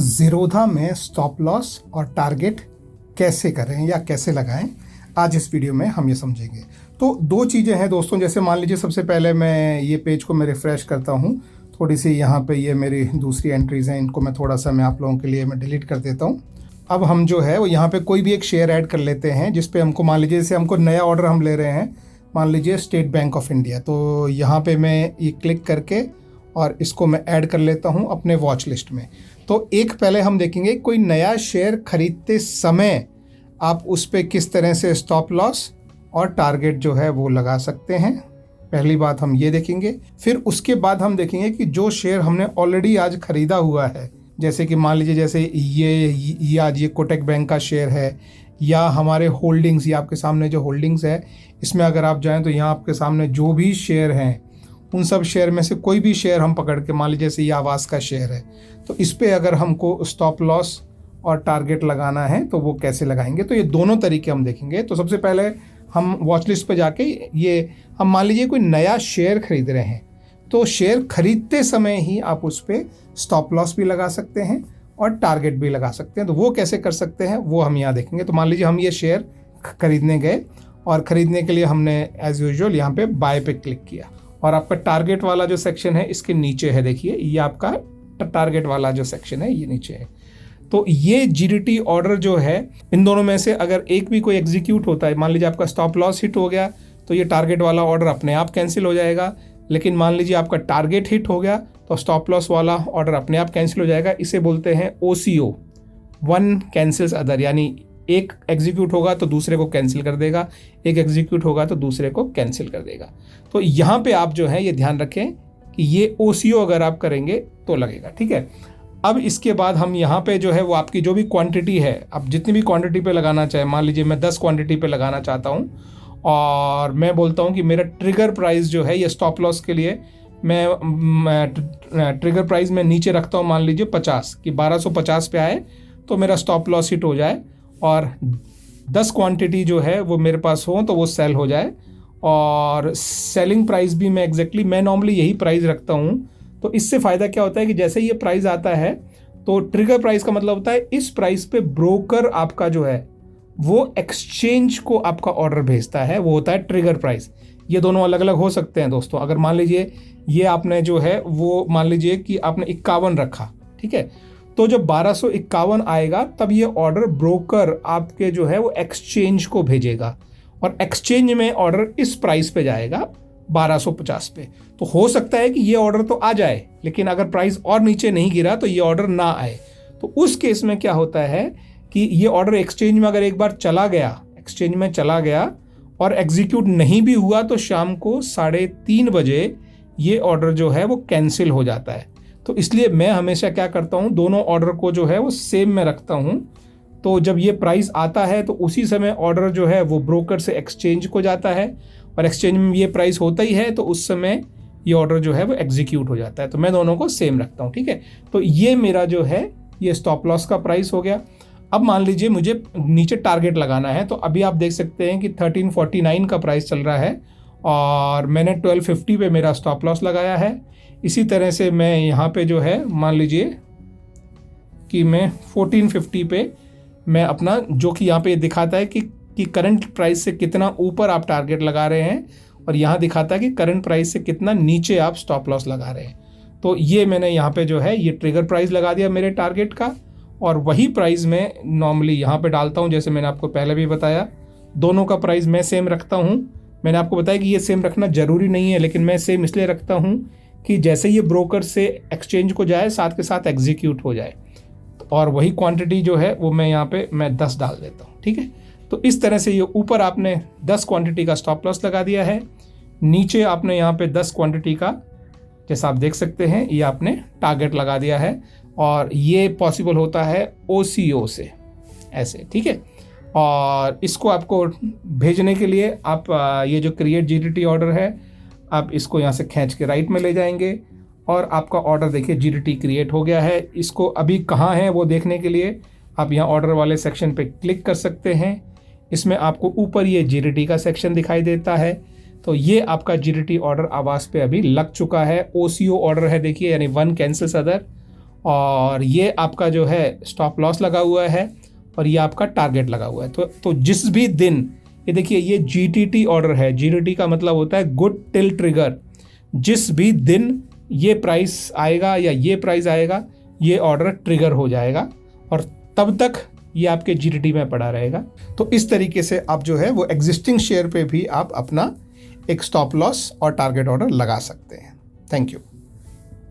ज़ीरोधा में stop loss और target कैसे करें या कैसे लगाएं, आज इस वीडियो में हम ये समझेंगे। तो दो चीज़ें हैं दोस्तों। जैसे मान लीजिए सबसे पहले मैं ये पेज को मैं रिफ़्रेश करता हूँ, थोड़ी सी यहाँ पे ये मेरी दूसरी एंट्रीज़ हैं, इनको मैं थोड़ा सा मैं आप लोगों के लिए मैं डिलीट कर देता हूँ। अब हम जो है वो यहाँ पे कोई भी एक शेयर ऐड कर लेते हैं जिस पे हमको, मान लीजिए जैसे हमको नया ऑर्डर हम ले रहे हैं, मान लीजिए स्टेट बैंक ऑफ इंडिया। तो यहाँ पे मैं ये क्लिक करके और इसको मैं ऐड कर लेता हूँ अपने वॉच लिस्ट में। तो एक पहले हम देखेंगे कोई नया शेयर खरीदते समय आप उस पर किस तरह से स्टॉप लॉस और टारगेट जो है वो लगा सकते हैं। पहली बात हम ये देखेंगे। फिर उसके बाद हम देखेंगे कि जो शेयर हमने ऑलरेडी आज ख़रीदा हुआ है, जैसे कि मान लीजिए जैसे ये आज ये कोटक बैंक का शेयर है, या हमारे होल्डिंग्स, ये आपके सामने जो होल्डिंग्स है इसमें अगर आप जाएं तो यहाँ आपके सामने जो भी शेयर हैं उन सब शेयर में से कोई भी शेयर हम पकड़ के, मान लीजिए जैसे ये आवास का शेयर है, तो इस पे अगर हमको स्टॉप लॉस और टारगेट लगाना है तो वो कैसे लगाएंगे। तो ये दोनों तरीके हम देखेंगे। तो सबसे पहले हम वॉच लिस्ट पे जाके ये हम मान लीजिए कोई नया शेयर खरीद रहे हैं, तो शेयर खरीदते समय ही आप उस पर स्टॉप लॉस भी लगा सकते हैं और टारगेट भी लगा सकते हैं। तो वो कैसे कर सकते हैं वो हम यहाँ देखेंगे। तो मान लीजिए हम ये शेयर खरीदने गए और ख़रीदने के लिए हमने एज़ यूजुअल यहाँ पे बाय पे क्लिक किया, और आपका टारगेट वाला जो सेक्शन है इसके नीचे है, देखिए ये आपका टारगेट वाला जो सेक्शन है ये नीचे है। तो ये जीडीटी ऑर्डर जो है, इन दोनों में से अगर एक भी कोई एग्जीक्यूट होता है, मान लीजिए आपका स्टॉप लॉस हिट हो गया तो ये टारगेट वाला ऑर्डर अपने आप कैंसिल हो जाएगा। लेकिन मान लीजिए आपका टारगेट हिट हो गया तो स्टॉप लॉस वाला ऑर्डर अपने आप कैंसिल हो जाएगा। इसे बोलते हैं OCO, वन कैंसिल्स अदर, यानी एक एग्जीक्यूट होगा तो दूसरे को कैंसिल कर देगा, एक एग्जीक्यूट होगा तो दूसरे को कैंसिल कर देगा। तो यहाँ पे आप जो है ये ध्यान रखें कि ये OCO अगर आप करेंगे तो लगेगा, ठीक है। अब इसके बाद हम यहाँ पे जो है वो आपकी जो भी क्वांटिटी है, आप जितनी भी क्वांटिटी पे लगाना चाहे, मान लीजिए मैं 10 क्वांटिटी पे लगाना चाहता हूँ और मैं बोलता हूँ कि मेरा ट्रिगर प्राइस जो है ये स्टॉप लॉस के लिए मैं ट्रिगर प्राइस में नीचे रखता हूँ, मान लीजिए 50, कि 1250 पे आए तो मेरा स्टॉप लॉस हिट हो जाए और 10 क्वांटिटी जो है वो मेरे पास हो तो वो सेल हो जाए। और सेलिंग प्राइस भी मैं नॉर्मली यही प्राइस रखता हूँ। तो इससे फ़ायदा क्या होता है कि जैसे ये प्राइस आता है तो ट्रिगर प्राइस का मतलब होता है इस प्राइस पे ब्रोकर आपका जो है वो एक्सचेंज को आपका ऑर्डर भेजता है, वो होता है ट्रिगर प्राइस। ये दोनों अलग अलग हो सकते हैं दोस्तों। अगर मान लीजिए ये आपने जो है वो मान लीजिए कि आपने 51 रखा, ठीक है, तो जब 1251 आएगा तब ये ऑर्डर ब्रोकर आपके जो है वो एक्सचेंज को भेजेगा और एक्सचेंज में ऑर्डर इस प्राइस पे जाएगा 1250 पे। तो हो सकता है कि ये ऑर्डर तो आ जाए, लेकिन अगर प्राइस और नीचे नहीं गिरा तो ये ऑर्डर ना आए। तो उस केस में क्या होता है कि ये ऑर्डर एक्सचेंज में अगर एक बार चला गया, एक्सचेंज में चला गया और एग्जीक्यूट नहीं भी हुआ तो शाम को 3:30 बजे ये ऑर्डर जो है वो कैंसिल हो जाता है। तो इसलिए मैं हमेशा क्या करता हूँ, दोनों ऑर्डर को जो है वो सेम में रखता हूँ। तो जब ये प्राइस आता है तो उसी समय ऑर्डर जो है वो ब्रोकर से एक्सचेंज को जाता है और एक्सचेंज में ये प्राइस होता ही है तो उस समय ये ऑर्डर जो है वो एग्जीक्यूट हो जाता है। तो मैं दोनों को सेम रखता हूँ, ठीक है। तो ये मेरा जो है ये स्टॉप लॉस का प्राइस हो गया। अब मान लीजिए मुझे नीचे टारगेट लगाना है, तो अभी आप देख सकते हैं कि 1349 का प्राइस चल रहा है और मैंने 1250 पे मेरा स्टॉप लॉस लगाया है। इसी तरह से मैं यहाँ पे जो है मान लीजिए कि मैं 1450 पे मैं अपना, जो कि यहाँ पे दिखाता है कि करंट प्राइस से कितना ऊपर आप टारगेट लगा रहे हैं और यहाँ दिखाता है कि करंट प्राइस से कितना नीचे आप स्टॉप लॉस लगा रहे हैं। तो ये मैंने यहाँ पे जो है ये ट्रिगर प्राइस लगा दिया मेरे टारगेट का, और वही प्राइस मैं नॉर्मली यहाँ पे डालता हूँ। जैसे मैंने आपको पहले भी बताया, दोनों का प्राइस मैं सेम रखता हूँ। मैंने आपको बताया कि ये सेम रखना ज़रूरी नहीं है, लेकिन मैं सेम इसलिए रखता हूँ कि जैसे ये ब्रोकर से एक्सचेंज को जाए साथ के साथ एग्जीक्यूट हो जाए। और वही क्वांटिटी जो है वो मैं यहाँ पे मैं 10 डाल देता हूँ, ठीक है। तो इस तरह से ये ऊपर आपने 10 क्वांटिटी का स्टॉप लॉस लगा दिया है, नीचे आपने यहाँ पे 10 क्वांटिटी का, जैसा आप देख सकते हैं, ये आपने टारगेट लगा दिया है। और ये पॉसिबल होता है OCO से, ऐसे, ठीक है। और इसको आपको भेजने के लिए आप ये जो क्रिएट जीडीटी ऑर्डर है, आप इसको यहाँ से खींच के राइट में ले जाएंगे और आपका ऑर्डर देखिए जीडीटी क्रिएट हो गया है। इसको अभी कहाँ है वो देखने के लिए आप यहाँ ऑर्डर वाले सेक्शन पे क्लिक कर सकते हैं। इसमें आपको ऊपर ये जीडीटी का सेक्शन दिखाई देता है। तो ये आपका जीडीटी ऑर्डर आवास पे अभी लग चुका है। OCO ऑर्डर है देखिए, यानी वन कैंसिल्स अदर, और ये आपका जो है स्टॉप लॉस लगा हुआ है और ये आपका टारगेट लगा हुआ है। तो जिस भी दिन, ये देखिए ये GTT ऑर्डर है, GTT का मतलब होता है गुड टिल ट्रिगर। जिस भी दिन ये प्राइस आएगा या ये प्राइस आएगा, ये ऑर्डर ट्रिगर हो जाएगा और तब तक ये आपके GTT में पड़ा रहेगा। तो इस तरीके से आप जो है वो एग्जिस्टिंग शेयर पे भी आप अपना एक स्टॉप लॉस और टारगेट ऑर्डर लगा सकते हैं। Thank you.